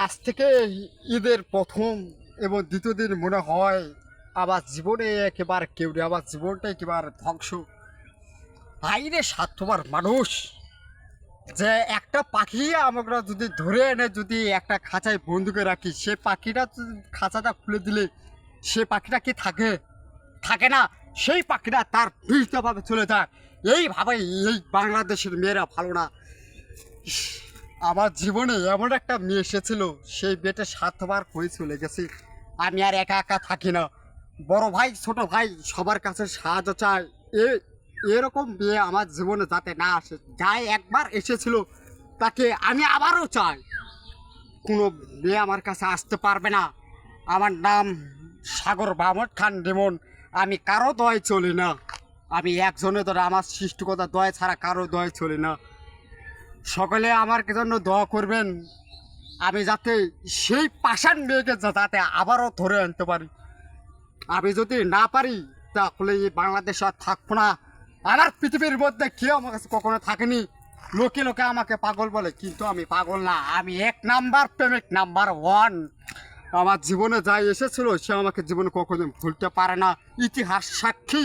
আজ থেকে ঈদের প্রথম এবং দ্বিতীয় দিন মনে হয় আমার জীবনে একেবারে কেউ নেই, আমার জীবনটা একেবারে ধ্বংস। বাইরে স্বার্থপর মানুষ যে একটা পাখি আমরা যদি ধরে এনে যদি একটা খাঁচায় বন্ধুকে রাখি, সে পাখিটা যদি খাঁচাটা খুলে দিলে সে পাখিটা কি থাকে? থাকে না। সেই পাখিটা তার বিহিতভাবে চলে যায়। এইভাবে এই বাংলাদেশের মেয়েরা ভালো না। ইস, আমার জীবনে এমন একটা মেয়ে এসেছিল, সেই মেয়েটা স্বার্থবার হয়ে চলে গেছে। আমি আর একা একা থাকি না, বড় ভাই ছোট ভাই সবার কাছে সাহায্য চাই। এ এরকম মেয়ে আমার জীবনে যাতে না আসে। যাই একবার এসেছিল তাকে আমি আবারও চাই। কোনো মেয়ে আমার কাছে আসতে পারবে না। আমার নাম সাগর মাহমুদ খান রিমন। আমি কারো দয় চলি না। আমি একজনের ধরে আমার সৃষ্টিকতা দয় ছাড়া কারো দয় চলি না। সকলে আমার জন্য দোয়া করবেন, আমি যাতে সেই পাষাণ মেয়েকে যাতে আবারও ধরে আনতে পারি। আমি যদি না পারি তাহলে এই বাংলাদেশ আর থাকবো না। আমার পৃথিবীর মধ্যে কেউ আমার কাছে কখনো থাকেনি। লোকে লোকে আমাকে পাগল বলে, কিন্তু আমি পাগল না। আমি এক নাম্বার প্রেমিক, নাম্বার ওয়ান। আমার জীবনে যাই এসেছিল সে আমাকে জীবনে কখনো ভুলতে পারে না। ইতিহাস সাক্ষী।